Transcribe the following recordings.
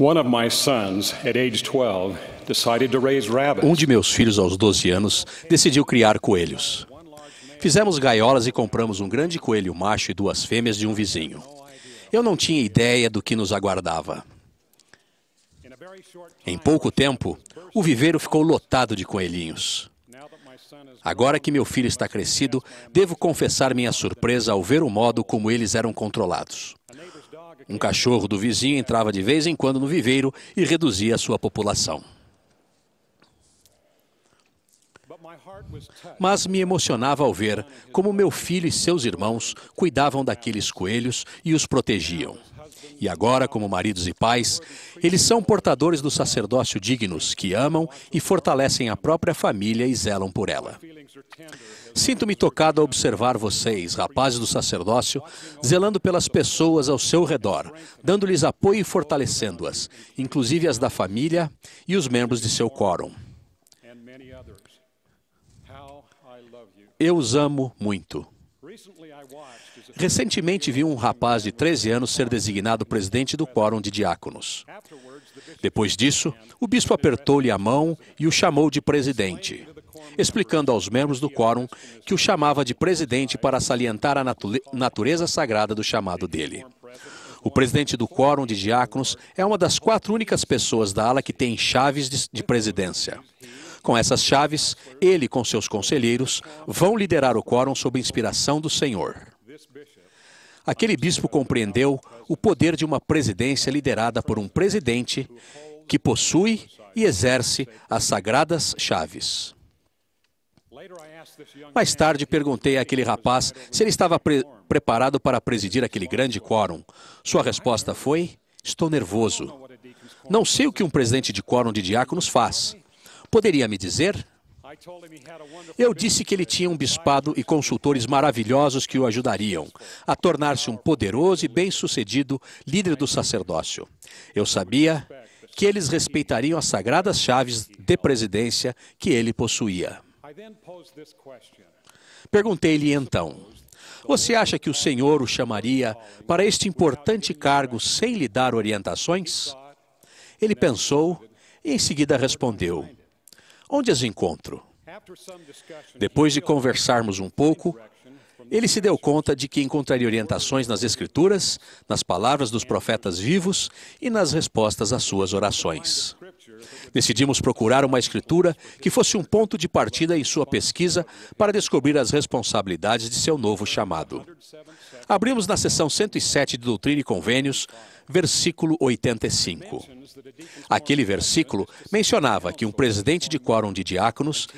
One of my sons, at age 12, decided to raise rabbits. Um de meus filhos, aos 12 anos, decidiu criar coelhos. Fizemos gaiolas e compramos um grande coelho macho e 2 fêmeas de um vizinho. Eu não tinha ideia do que nos aguardava. Em pouco tempo, o viveiro ficou lotado de coelhinhos. Agora que meu filho está crescido, devo confessar minha surpresa ao ver o modo como eles eram controlados. Um cachorro do vizinho entrava de vez em quando no viveiro e reduzia a sua população. Mas me emocionava ao ver como meu filho e seus irmãos cuidavam daqueles coelhos e os protegiam. E agora, como maridos e pais, eles são portadores do sacerdócio dignos, que amam e fortalecem a própria família e zelam por ela. Sinto-me tocado a observar vocês, rapazes do sacerdócio, zelando pelas pessoas ao seu redor, dando-lhes apoio e fortalecendo-as, inclusive as da família e os membros de seu quórum. Eu os amo muito. Recentemente vi um rapaz de 13 anos ser designado presidente do quórum de diáconos. Depois disso, o bispo apertou-lhe a mão e o chamou de presidente, explicando aos membros do quórum que o chamava de presidente para salientar a natureza sagrada do chamado dele. O presidente do quórum de diáconos é uma das 4 únicas pessoas da ala que tem chaves de presidência. Com essas chaves, ele com seus conselheiros vão liderar o quórum sob inspiração do Senhor. Aquele bispo compreendeu o poder de uma presidência liderada por um presidente que possui e exerce as sagradas chaves. Mais tarde, perguntei àquele rapaz se ele estava preparado para presidir aquele grande quórum. Sua resposta foi: estou nervoso. Não sei o que um presidente de quórum de diáconos faz. Poderia me dizer? Eu disse que ele tinha um bispado e consultores maravilhosos que o ajudariam a tornar-se um poderoso e bem-sucedido líder do sacerdócio. Eu sabia que eles respeitariam as sagradas chaves de presidência que ele possuía. Perguntei-lhe então: você acha que o Senhor o chamaria para este importante cargo sem lhe dar orientações? Ele pensou e em seguida respondeu: onde as encontro? Depois de conversarmos um pouco, ele se deu conta de que encontraria orientações nas Escrituras, nas palavras dos profetas vivos e nas respostas às suas orações. Decidimos procurar uma Escritura que fosse um ponto de partida em sua pesquisa para descobrir as responsabilidades de seu novo chamado. Abrimos na seção 107 de Doutrina e Convênios, versículo 85. Aquele versículo mencionava que um presidente de quórum de diáconos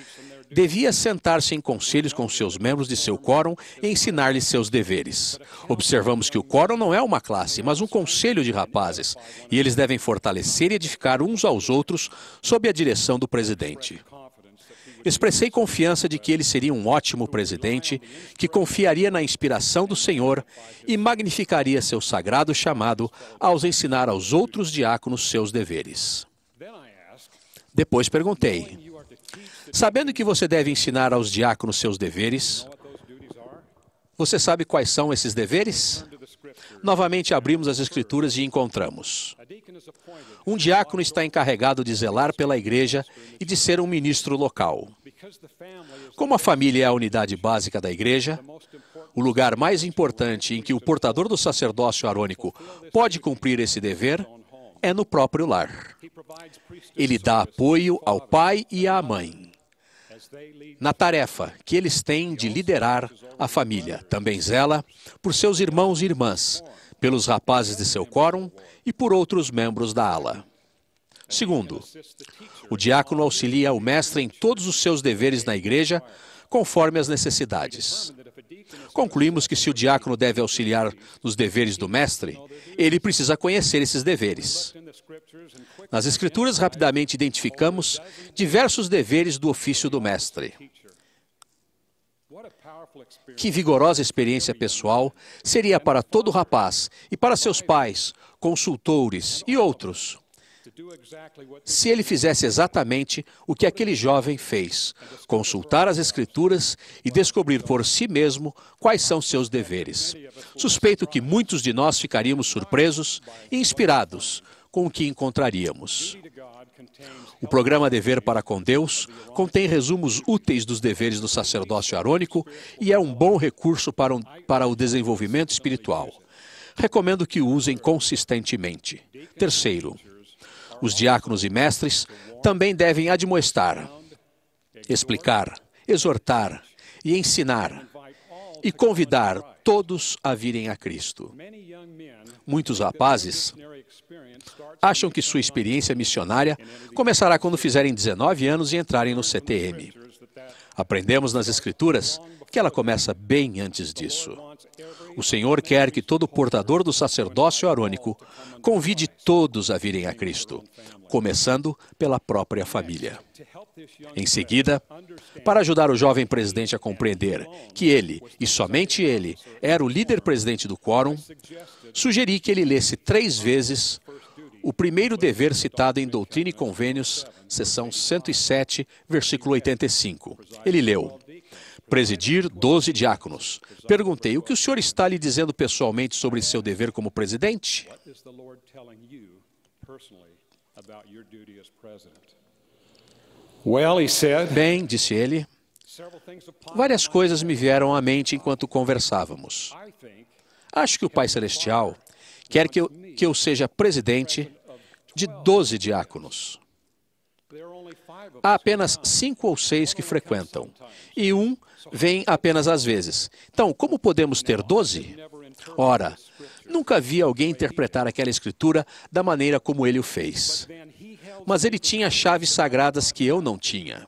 devia sentar-se em conselhos com seus membros de seu quórum e ensinar-lhes seus deveres. Observamos que o quórum não é uma classe, mas um conselho de rapazes, e eles devem fortalecer e edificar uns aos outros sob a direção do presidente. Expressei confiança de que ele seria um ótimo presidente, que confiaria na inspiração do Senhor e magnificaria seu sagrado chamado ao ensinar aos outros diáconos seus deveres. Depois perguntei: sabendo que você deve ensinar aos diáconos seus deveres, você sabe quais são esses deveres? Novamente abrimos as Escrituras e encontramos: um diácono está encarregado de zelar pela igreja e de ser um ministro local. Como a família é a unidade básica da igreja, o lugar mais importante em que o portador do sacerdócio arônico pode cumprir esse dever é no próprio lar. Ele dá apoio ao pai e à mãe na tarefa que eles têm de liderar a família. Também zela por seus irmãos e irmãs, pelos rapazes de seu quórum e por outros membros da ala. Segundo, o diácono auxilia o mestre em todos os seus deveres na igreja, conforme as necessidades. Concluímos que se o diácono deve auxiliar nos deveres do mestre, ele precisa conhecer esses deveres. Nas Escrituras, rapidamente identificamos diversos deveres do ofício do mestre. Que vigorosa experiência pessoal seria para todo rapaz e para seus pais, consultores e outros, se ele fizesse exatamente o que aquele jovem fez: consultar as Escrituras e descobrir por si mesmo quais são seus deveres. Suspeito que muitos de nós ficaríamos surpresos e inspirados com o que encontraríamos. O programa Dever para com Deus contém resumos úteis dos deveres do sacerdócio arônico e é um bom recurso para o desenvolvimento espiritual. Recomendo que o usem consistentemente. Terceiro, os diáconos e mestres também devem admoestar, explicar, exortar e ensinar e convidar todos a virem a Cristo. Muitos rapazes acham que sua experiência missionária começará quando fizerem 19 anos e entrarem no CTM. Aprendemos nas Escrituras que ela começa bem antes disso. O Senhor quer que todo portador do sacerdócio arônico convide todos a virem a Cristo, começando pela própria família. Em seguida, para ajudar o jovem presidente a compreender que ele, e somente ele, era o líder presidente do quórum, sugeri que ele lesse 3 vezes o primeiro dever citado em Doutrina e Convênios, seção 107, versículo 85. Ele leu: presidir 12 diáconos. Perguntei: o que o senhor está lhe dizendo pessoalmente sobre seu dever como presidente? Well, he said, Bem, disse ele, várias coisas me vieram à mente enquanto conversávamos. Acho que o Pai Celestial quer que eu seja presidente de 12 diáconos. Há apenas 5 ou 6 que frequentam, e um vem apenas às vezes. Então, como podemos ter 12? Ora, nunca vi alguém interpretar aquela escritura da maneira como ele o fez. Mas ele tinha chaves sagradas que eu não tinha.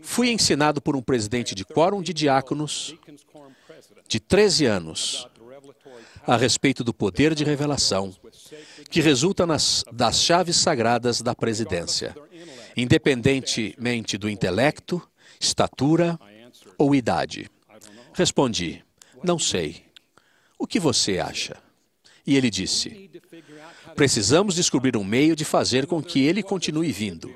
Fui ensinado por um presidente de quórum de diáconos de 13 anos a respeito do poder de revelação que resulta das chaves sagradas da presidência, independentemente do intelecto, estatura ou idade. Respondi: não sei. O que você acha? E ele disse: precisamos descobrir um meio de fazer com que ele continue vindo.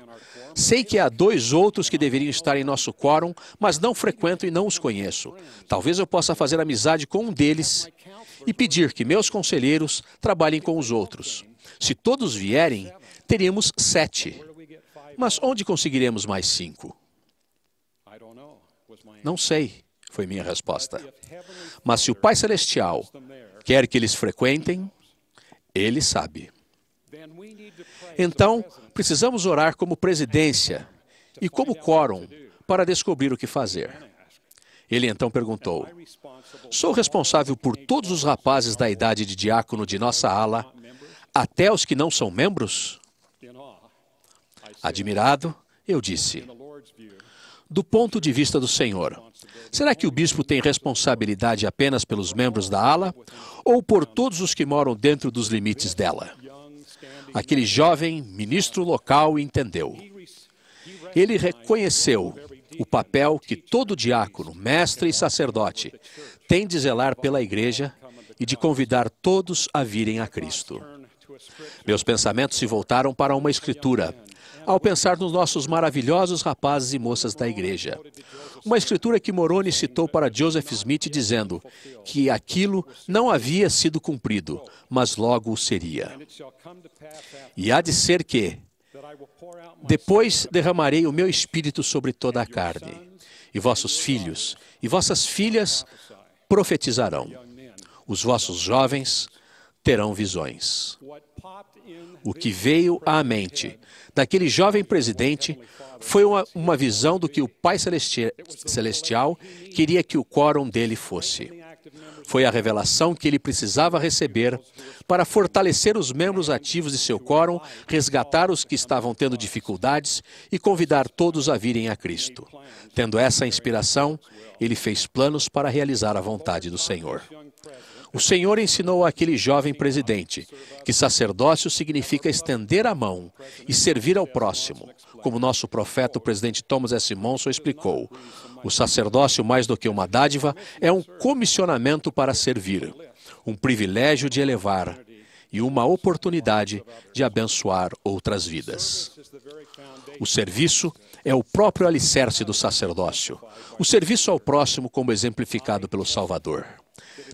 Sei que há 2 outros que deveriam estar em nosso quórum, mas não frequento e não os conheço. Talvez eu possa fazer amizade com um deles e pedir que meus conselheiros trabalhem com os outros. Se todos vierem, teríamos 7. Mas onde conseguiremos mais 5? Não sei, foi minha resposta. Mas se o Pai Celestial quer que eles frequentem, Ele sabe. Então, precisamos orar como presidência e como quórum para descobrir o que fazer. Ele então perguntou: sou responsável por todos os rapazes da idade de diácono de nossa ala, até os que não são membros? Admirado, eu disse: do ponto de vista do Senhor, será que o bispo tem responsabilidade apenas pelos membros da ala ou por todos os que moram dentro dos limites dela? Aquele jovem ministro local entendeu. Ele reconheceu o papel que todo diácono, mestre e sacerdote tem de zelar pela igreja e de convidar todos a virem a Cristo. Meus pensamentos se voltaram para uma escritura, ao pensar nos nossos maravilhosos rapazes e moças da igreja. Uma escritura que Moroni citou para Joseph Smith, dizendo que aquilo não havia sido cumprido, mas logo o seria. E há de ser que, depois derramarei o meu espírito sobre toda a carne, e vossos filhos e vossas filhas profetizarão. Os vossos jovens terão visões. O que veio à mente daquele jovem presidente foi uma visão do que o Pai Celestial queria que o quórum dele fosse. Foi a revelação que ele precisava receber para fortalecer os membros ativos de seu quórum, resgatar os que estavam tendo dificuldades e convidar todos a virem a Cristo. Tendo essa inspiração, ele fez planos para realizar a vontade do Senhor. O Senhor ensinou àquele jovem presidente que sacerdócio significa estender a mão e servir ao próximo. Como nosso profeta, o presidente Thomas S. Monson, explicou, o sacerdócio, mais do que uma dádiva, é um comissionamento para servir, um privilégio de elevar e uma oportunidade de abençoar outras vidas. O serviço é o próprio alicerce do sacerdócio. O serviço ao próximo como exemplificado pelo Salvador.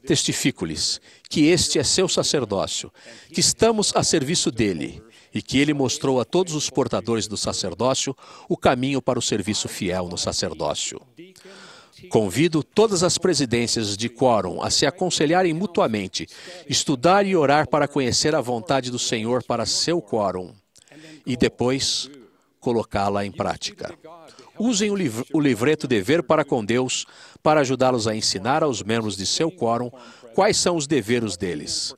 testifico-lhes que este é seu sacerdócio, que estamos a serviço dele, e que ele mostrou a todos os portadores do sacerdócio o caminho para o serviço fiel no sacerdócio. Convido todas as presidências de quórum a se aconselharem mutuamente, estudar e orar para conhecer a vontade do Senhor para seu quórum e depois colocá-la em prática. Usem o livreto Dever para com Deus para ajudá-los a ensinar aos membros de seu quórum quais são os deveres deles.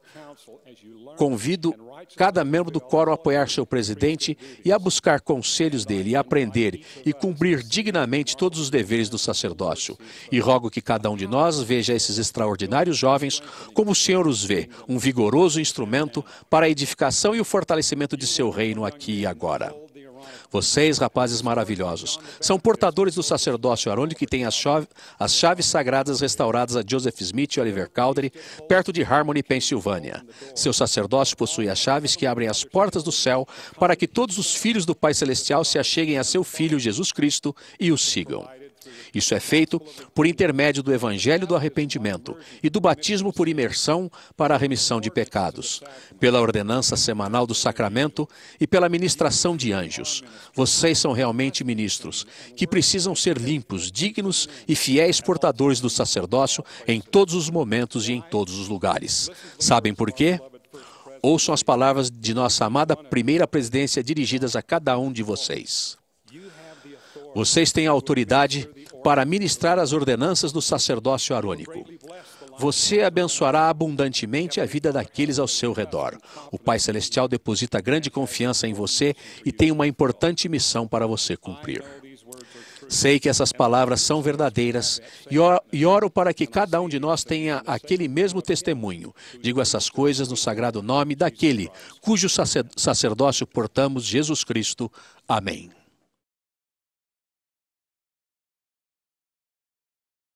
Convido cada membro do quórum a apoiar seu presidente e a buscar conselhos dele, e aprender e cumprir dignamente todos os deveres do sacerdócio. E rogo que cada um de nós veja esses extraordinários jovens como o Senhor os vê, um vigoroso instrumento para a edificação e o fortalecimento de seu reino aqui e agora. Vocês, rapazes maravilhosos, são portadores do sacerdócio arônico e têm as chaves sagradas restauradas a Joseph Smith e Oliver Cowdery, perto de Harmony, Pensilvânia. Seu sacerdócio possui as chaves que abrem as portas do céu para que todos os filhos do Pai Celestial se acheguem a seu Filho Jesus Cristo e o sigam. Isso é feito por intermédio do Evangelho do Arrependimento e do batismo por imersão para a remissão de pecados, pela ordenança semanal do sacramento e pela ministração de anjos. Vocês são realmente ministros, que precisam ser limpos, dignos e fiéis portadores do sacerdócio em todos os momentos e em todos os lugares. Sabem por quê? Ouçam as palavras de nossa amada primeira presidência dirigidas a cada um de vocês. Vocês têm a autoridade para ministrar as ordenanças do sacerdócio arônico. Você abençoará abundantemente a vida daqueles ao seu redor. O Pai Celestial deposita grande confiança em você e tem uma importante missão para você cumprir. Sei que essas palavras são verdadeiras e oro para que cada um de nós tenha aquele mesmo testemunho. Digo essas coisas no sagrado nome daquele cujo sacerdócio portamos, Jesus Cristo. Amém.